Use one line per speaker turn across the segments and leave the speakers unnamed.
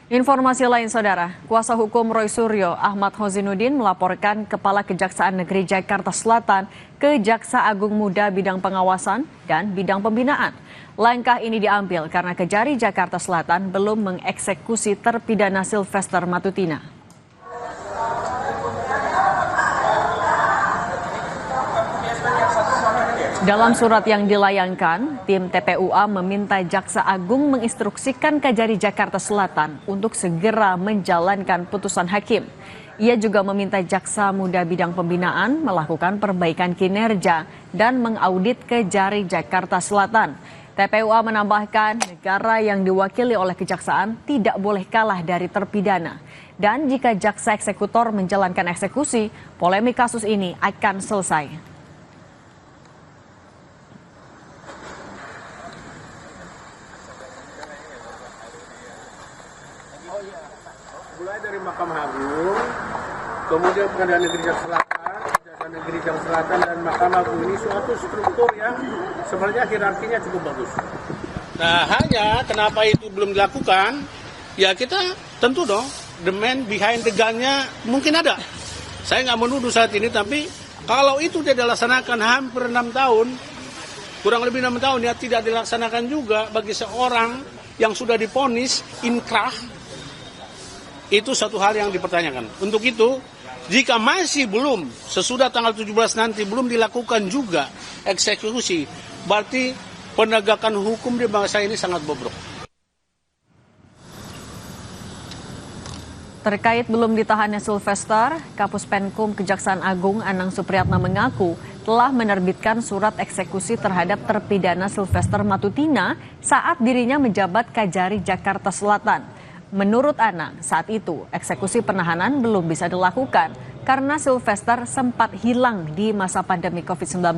Informasi lain, Saudara, kuasa hukum Roy Suryo, Ahmad Hozinuddin, melaporkan Kepala Kejaksaan Negeri Jakarta Selatan ke Jaksa Agung Muda bidang pengawasan dan bidang pembinaan. Langkah ini diambil karena Kejari Jakarta Selatan belum mengeksekusi terpidana Sylvester Matutina. Dalam surat yang dilayangkan, tim TPUA meminta Jaksa Agung menginstruksikan Kejari Jakarta Selatan untuk segera menjalankan putusan hakim. Ia juga meminta Jaksa Muda bidang pembinaan melakukan perbaikan kinerja dan mengaudit Kejari Jakarta Selatan. TPUA menambahkan negara yang diwakili oleh kejaksaan tidak boleh kalah dari terpidana. Dan jika jaksa eksekutor menjalankan eksekusi, polemik kasus ini akan selesai.
Mulai dari Mahkamah Agung, kemudian Pengadilan Negeri Jakarta Selatan, Kejaksaan Negeri Jakarta Selatan, dan Mahkamah Agung ini suatu struktur yang sebenarnya hierarkinya cukup bagus. Nah, hanya kenapa itu belum dilakukan, ya kita tentu dong, the man behind the gun-nya mungkin ada. Saya nggak menuduh saat ini, tapi kalau itu tidak dilaksanakan hampir 6 tahun, kurang lebih 6 tahun ya tidak dilaksanakan juga bagi seorang yang sudah divonis inkrah, itu satu hal yang dipertanyakan. Untuk itu, jika masih belum, sesudah tanggal 17 nanti, belum dilakukan juga eksekusi, berarti penegakan hukum di bangsa ini sangat bobrok.
Terkait belum ditahannya Sylvester, Kapus Penkum Kejaksaan Agung Anang Supriyatna mengaku telah menerbitkan surat eksekusi terhadap terpidana Sylvester Matutina saat dirinya menjabat Kejari Jakarta Selatan. Menurut Anang, saat itu eksekusi penahanan belum bisa dilakukan karena Sylvester sempat hilang di masa pandemi COVID-19.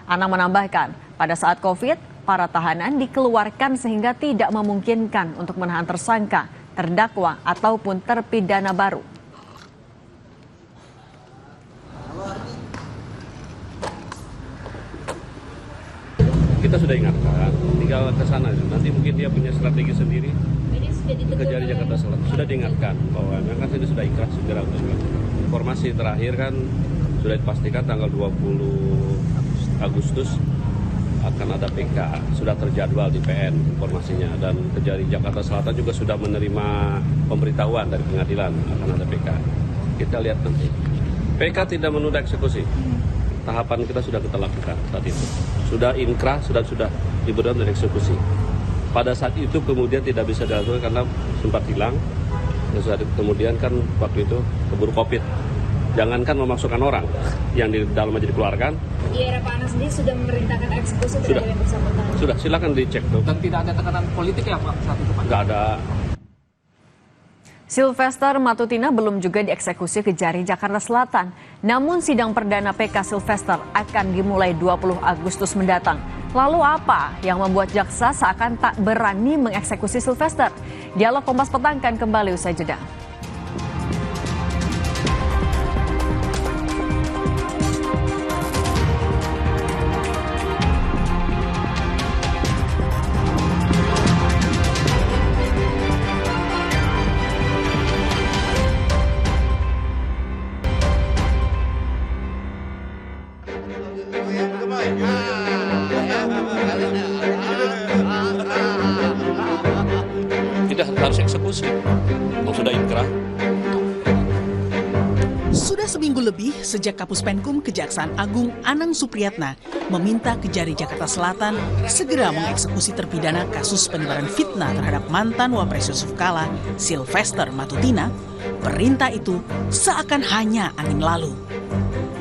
Anang menambahkan, pada saat COVID, para tahanan dikeluarkan sehingga tidak memungkinkan untuk menahan tersangka, terdakwa, ataupun terpidana baru.
Kita sudah ingatkan, tinggal ke sana. Nanti mungkin dia punya strategi sendiri. Kejari Jakarta Selatan sudah diingatkan bahwa memang ini sudah ikhlas segera untuk dilakukan. Informasi terakhir kan sudah dipastikan tanggal 20 Agustus akan ada PK, sudah terjadwal di PN informasinya, dan Kejari Jakarta Selatan juga sudah menerima pemberitahuan dari pengadilan akan ada PK. Kita lihat nanti. PK tidak menunda eksekusi. Tahapan kita sudah kita lakukan saat itu. Sudah inkrah, sudah diberitahukan dari eksekusi. Pada saat itu kemudian tidak bisa dilakukan karena sempat hilang. Kemudian kan waktu itu keburu COVID. Jangankan memasukkan orang yang di dalamnya dikeluarkan.
Di era Pak Anas sendiri sudah memerintahkan eksekusi terhadap yang bersangkutan.
Sudah, silakan dicek tuh.
Dan tidak ada tekanan politik ya Pak saat itu Pak?
Nggak ada.
Sylvester Matutina belum juga dieksekusi Kejari Jakarta Selatan. Namun sidang perdana PK Sylvester akan dimulai 20 Agustus mendatang. Lalu apa yang membuat jaksa seakan tak berani mengeksekusi Sylvester? Dialog Kompas Petang akan kembali usai jeda.
Tidak harus eksekusi, sudah inkrah.
Sudah seminggu lebih sejak Kapus Penkum Kejaksaan Agung Anang Supriyatna meminta Kejari Jakarta Selatan segera mengeksekusi terpidana kasus penyebaran fitnah terhadap mantan Wapres Yusuf Kala, Sylvester Matutina. Perintah itu seakan hanya angin lalu.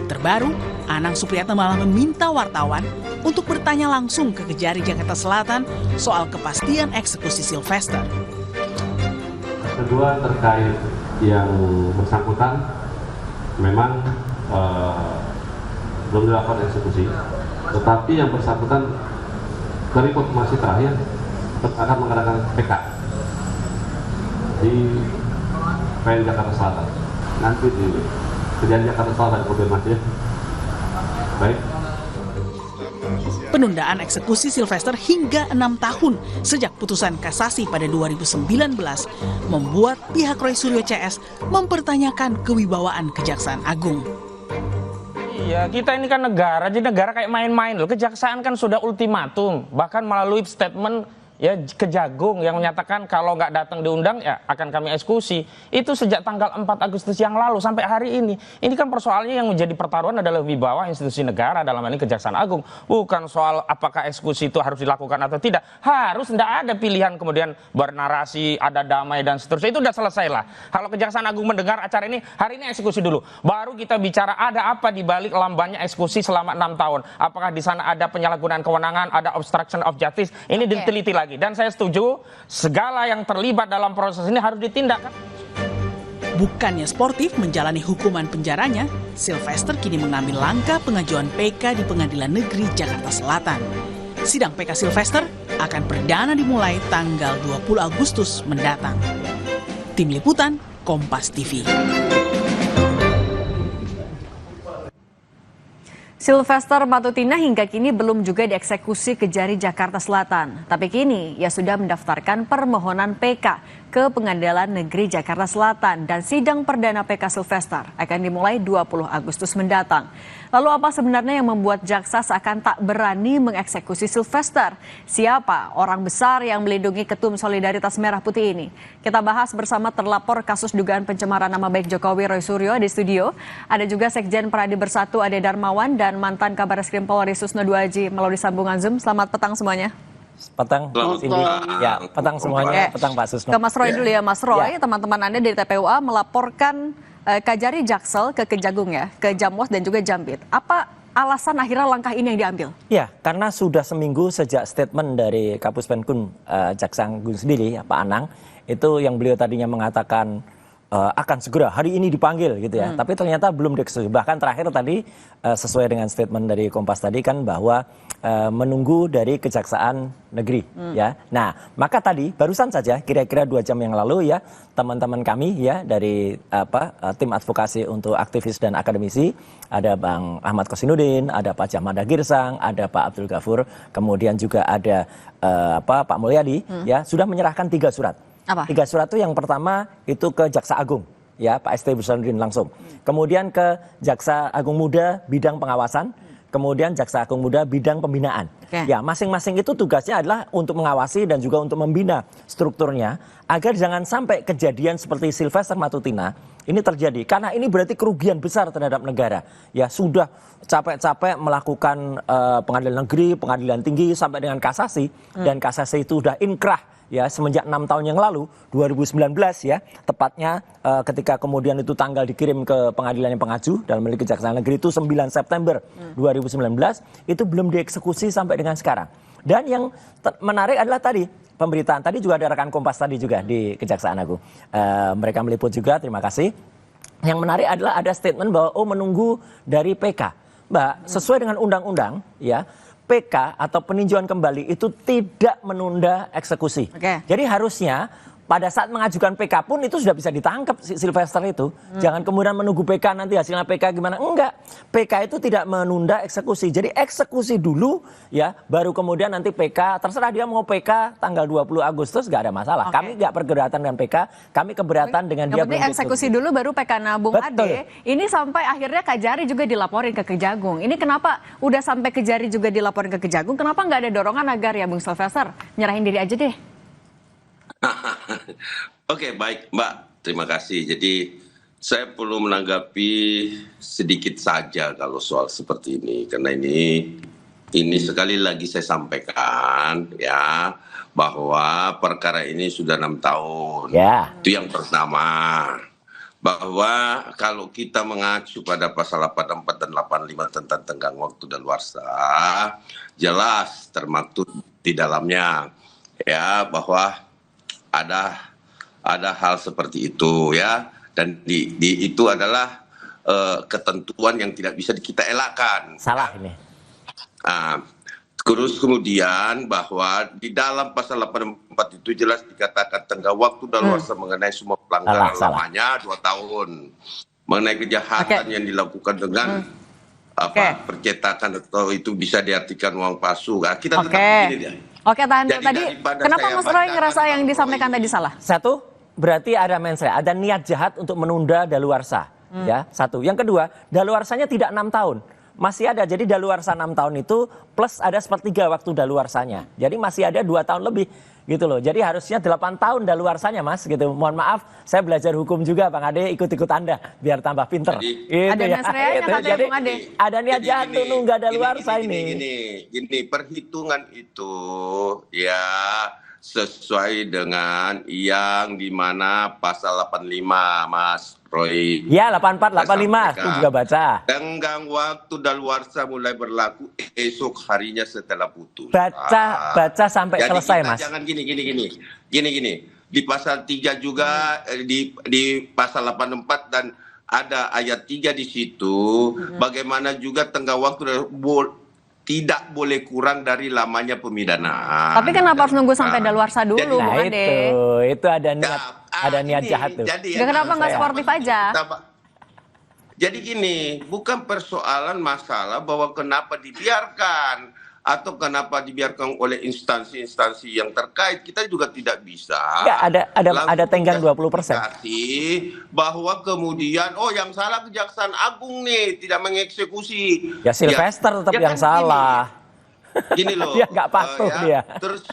Terbaru, Anang Supriyatna malah meminta wartawan untuk bertanya langsung ke Kejari Jakarta Selatan soal kepastian eksekusi Sylvester.
Kedua, terkait yang bersangkutan memang belum dilakukan eksekusi, tetapi yang bersangkutan dari konfirmasi terakhir akan mengadakan PK di PN Jakarta Selatan. Nanti di Kejari Jakarta Selatan konfirmasi ya. Baik.
Penundaan eksekusi Sylvester hingga 6 tahun sejak putusan kasasi pada 2019 membuat pihak Roy Suryo CS mempertanyakan kewibawaan Kejaksaan Agung.
Iya, kita ini kan negara, jadi negara kayak main-main loh. Kejaksaan kan sudah ultimatum, bahkan melalui statement ya Kejagung yang menyatakan kalau nggak datang diundang ya akan kami eksekusi. Itu sejak tanggal 4 Agustus yang lalu sampai hari ini. Ini kan persoalannya yang menjadi pertaruhan adalah wibawa institusi negara, dalam hal ini Kejaksaan Agung. Bukan soal apakah eksekusi itu harus dilakukan atau tidak. Harus, tidak ada pilihan kemudian bernarasi, ada damai dan seterusnya. Itu udah selesai lah. Kalau Kejaksaan Agung mendengar acara ini, hari ini eksekusi dulu. Baru kita bicara ada apa di balik lambannya eksekusi selama 6 tahun. Apakah di sana ada penyalahgunaan kewenangan, ada obstruction of justice. Ini diteliti lagi. Dan saya setuju segala yang terlibat dalam proses ini harus ditindak.
Bukannya sportif menjalani hukuman penjaranya, Sylvester kini mengambil langkah pengajuan PK di Pengadilan Negeri Jakarta Selatan. Sidang PK Sylvester akan perdana dimulai tanggal 20 Agustus mendatang. Tim Liputan, Kompas TV.
Sylvester Matutina hingga kini belum juga dieksekusi Kejari Jakarta Selatan. Tapi kini ia sudah mendaftarkan permohonan PK ke Pengadilan Negeri Jakarta Selatan dan sidang perdana PK Sylvester akan dimulai 20 Agustus mendatang. Lalu apa sebenarnya yang membuat jaksa seakan tak berani mengeksekusi Sylvester? Siapa orang besar yang melindungi Ketum Solidaritas Merah Putih ini? Kita bahas bersama terlapor kasus dugaan pencemaran nama baik Jokowi Roy Suryo di studio. Ada juga Sekjen Pradi Bersatu Ade Darmawan dan mantan Kabareskrim Polri Susno Duaji melalui sambungan Zoom. Selamat petang semuanya.
Petang, Cindy. Ya, petang semuanya, petang Pak Susno.
Ke Mas Roy dulu ya, Mas Roy. Teman-teman Anda dari TPUA melaporkan Kajari Jaksel ke Kejagung ya, ke Jamwas dan juga Jambit. Apa alasan akhirnya langkah ini yang diambil?
Ya, karena sudah seminggu sejak statement dari Kapus Penkum Jaksa Agung sendiri, Pak Anang, itu yang beliau tadinya mengatakan akan segera hari ini dipanggil gitu ya. Tapi ternyata belum dieksekusi. Bahkan terakhir tadi sesuai dengan statement dari Kompas tadi kan bahwa menunggu dari Kejaksaan Negeri ya. Nah, maka tadi barusan saja kira-kira 2 jam yang lalu ya teman-teman kami ya dari tim advokasi untuk aktivis dan akademisi, ada Bang Ahmad Kosinudin, ada Pak Jamada Girsang, ada Pak Abdul Ghafur, kemudian juga ada Pak Mulyadi ya sudah menyerahkan 3 surat.
Apa?
3 surat itu yang pertama itu ke Jaksa Agung ya Pak ST Burhanuddin langsung. Kemudian ke Jaksa Agung Muda bidang pengawasan, kemudian Jaksa Agung Muda bidang pembinaan. Ya, masing-masing itu tugasnya adalah untuk mengawasi dan juga untuk membina strukturnya agar jangan sampai kejadian seperti Sylvester Matutina ini terjadi. Karena ini berarti kerugian besar terhadap negara. Ya, sudah capek-capek melakukan pengadilan negeri, pengadilan tinggi sampai dengan kasasi dan kasasi itu sudah inkrah ya semenjak 6 tahun yang lalu 2019 ya tepatnya ketika kemudian itu tanggal dikirim ke pengadilan yang pengaju dalam hal Kejaksaan Negeri itu 9 September 2019 itu belum dieksekusi sampai dengan sekarang. Dan yang menarik adalah tadi pemberitaan tadi juga ada rekan Kompas tadi juga di Kejaksaan Agung mereka meliput juga, terima kasih. Yang menarik adalah ada statement bahwa menunggu dari PK. Mbak, sesuai dengan undang-undang ya PK atau peninjauan kembali itu tidak menunda eksekusi. Jadi harusnya pada saat mengajukan PK pun itu sudah bisa ditangkap si Sylvester itu. Jangan kemudian menunggu PK nanti hasilnya PK gimana. Enggak. PK itu tidak menunda eksekusi. Jadi eksekusi dulu ya baru kemudian nanti PK. Terserah dia mau PK tanggal 20 Agustus nggak ada masalah. Kami nggak keberatan dengan PK. Kami keberatan dengan dia belum
eksekusi dulu baru PK nabung. Ade. Ini sampai akhirnya Kajari juga dilaporin ke Kejagung. Ini kenapa udah sampai Kejari juga dilaporin ke Kejagung? Kenapa nggak ada dorongan agar ya Bung Sylvester nyerahin diri aja deh?
Oke, baik Mbak, terima kasih. Jadi saya perlu menanggapi sedikit saja kalau soal seperti ini, karena ini sekali lagi saya sampaikan ya bahwa perkara ini sudah 6 tahun. Itu yang pertama. Bahwa kalau kita mengacu pada pasal 84 dan 85 tentang tenggang waktu daluarsa, jelas termaktub di dalamnya ya bahwa ada hal seperti itu ya, dan itu adalah ketentuan yang tidak bisa kita elakkan.
Salah ini.
Terus kemudian bahwa di dalam pasal 84 itu jelas dikatakan tenggang waktu daluarsa mengenai semua pelanggaran lamanya 2 tahun, mengenai kejahatan yang dilakukan dengan percetakan atau itu bisa diartikan uang palsu. Kita tetap begini dia.
Oke, tahan dulu.
Jadi
Tadi
daripada
kenapa
saya
Mas Roy
bacakan
ngerasa yang
Bang
disampaikan
Roy
tadi salah?
Satu, berarti ada mensreah, ada niat jahat untuk menunda daluarsa. Ya, satu. Yang kedua, daluarsanya tidak 6 tahun. Masih ada, jadi daluarsa 6 tahun itu plus ada sepertiga waktu daluarsanya. Jadi masih ada 2 tahun lebih gitu loh. Jadi harusnya 8 tahun daluarsanya, Mas, gitu. Mohon maaf, saya belajar hukum juga, Bang Ade, ikut-ikut Anda biar tambah pinter.
Jadi,
ada mensreahnya katanya,
jadi,
Bang Ade.
ada niat jahat untuk nunggu daluarsa ini.
Gini, perhitungan itu ya sesuai dengan yang dimana pasal 85, Mas Roy.
Ya, 84, 85, aku juga baca.
Tenggang waktu daluarsa mulai berlaku esok harinya setelah putus.
Baca sampai
Jadi
selesai,
kita
Mas.
jangan gini. Di pasal 3 juga, di pasal 84 dan ada ayat 3 di situ. Bagaimana juga tenggang waktu tidak boleh kurang dari lamanya pemidanaan.
Tapi kenapa harus nunggu sampai daluarsa dulu, Bang Ade?
Itu ada niat jahat tuh.
Kenapa nggak sportif aja?
Jadi gini, bukan persoalan masalah bahwa kenapa dibiarkan atau kenapa dibiarkan oleh instansi-instansi yang terkait. Kita juga tidak bisa.
Ya, ada tenggang 20%.
Bahwa kemudian yang salah Kejaksaan Agung nih tidak mengeksekusi.
Ya Sylvester tetap yang salah.
Gini loh.
Dia nggak patuh dia.
Terus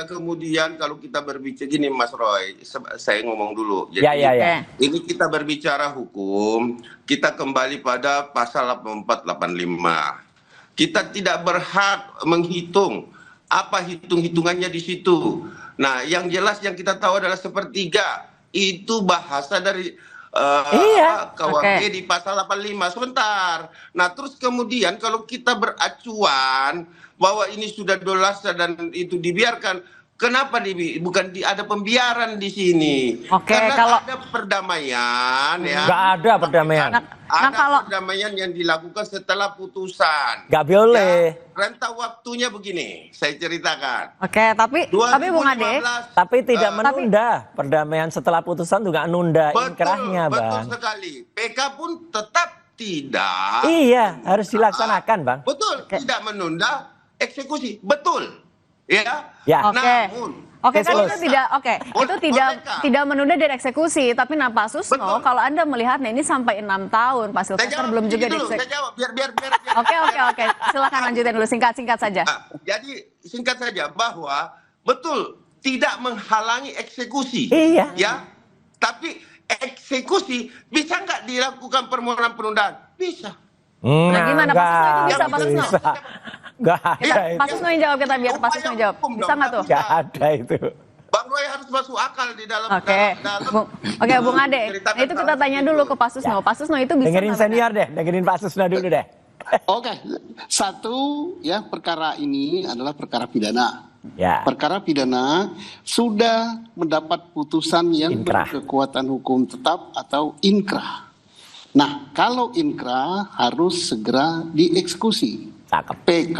kemudian kalau kita berbicara gini, Mas Roy, saya ngomong dulu. Jadi ini kita berbicara hukum, kita kembali pada pasal 84-85. Kita tidak berhak menghitung apa hitung-hitungannya di situ. Nah, yang jelas yang kita tahu adalah sepertiga. Itu bahasa dari KUHP di pasal 85. Sebentar. Nah, terus kemudian kalau kita beracuan bahwa ini sudah daluarsa dan itu dibiarkan, kenapa ada pembiaran di sini? Karena
kalau
ada perdamaian ya.
Nggak ada perdamaian.
Ada perdamaian yang dilakukan setelah putusan.
Nggak boleh.
Ya, rentang waktunya begini, saya ceritakan.
Tapi Bung Ade,
tapi tidak menunda perdamaian setelah putusan juga nunda inkrahnya, Bang.
Betul sekali. PK pun tetap tidak.
Iya, harus dilaksanakan, Bang.
Betul, tidak menunda eksekusi. Betul. Ya.
Namun itu tidak menunda dari eksekusi, tapi Pak Susno, kalau Anda melihatnya ini sampai 6 tahun, Pak Sylvester belum juga dieksekusi.
Saya jawab, biar.
Oke. Silakan lanjutin dulu, singkat saja.
Jadi singkat saja bahwa betul tidak menghalangi eksekusi.
Iya.
Ya. Tapi eksekusi bisa nggak dilakukan permohonan penundaan? Bisa.
Nah, gimana Pak Susno itu bisa, Pak Susno?
Nggak ada itu.
Pak Susno yang jawab, kita biar Pak Susno jawab. Bisa nggak tuh?
Nggak ada itu.
Bang Roy harus masuk akal di dalam.
Oke, Bung Ade. Nah, itu kita tanya dulu ke Pak Susno. Pak Susno itu bisa.
Dengerin senior deh, dengerin Pak Susno dulu deh.
Oke, satu ya, perkara ini adalah perkara pidana.
Ya.
Perkara pidana sudah mendapat putusan yang berkekuatan hukum tetap atau inkrah. Nah, kalau inkrah harus segera dieksekusi. PK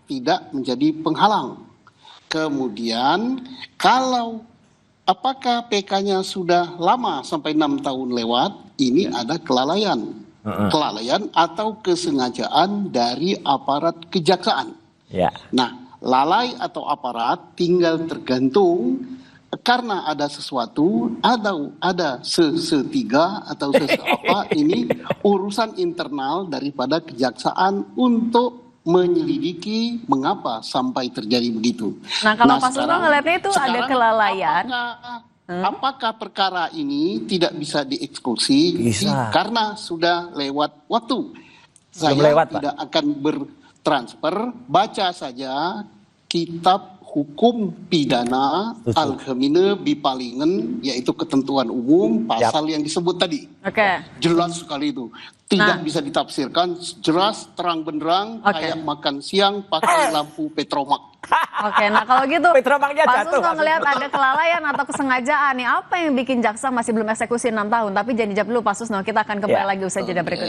tidak menjadi penghalang. Kemudian kalau apakah PK-nya sudah lama sampai 6 tahun lewat, ini ada kelalaian. Kelalaian atau kesengajaan dari aparat kejaksaan. Nah, lalai atau aparat tinggal tergantung karena ada sesuatu, ada setiga atau sesuapa, ini urusan internal daripada kejaksaan untuk menyelidiki mengapa sampai terjadi begitu.
Nah, kalau Pak Susno ngelihatnya itu ada kelalaian.
Apakah perkara ini tidak bisa dieksekusi?
Bisa.
Karena sudah lewat waktu. Saya tidak akan bertransfer, baca saja kitab hukum pidana Al-Khamine Bipalingen, yaitu ketentuan umum pasal yang disebut tadi. Jelas sekali itu. Tidak bisa ditafsirkan, jelas terang benderang, kayak makan siang pakai lampu petromak.
Nah kalau gitu Pak Susno ngelihat ada kelalaian atau kesengajaan nih, apa yang bikin jaksa masih belum eksekusi 6 tahun? Tapi jangan dijawab dulu Pak Susno, kita akan kembali lagi usai jeda berikut.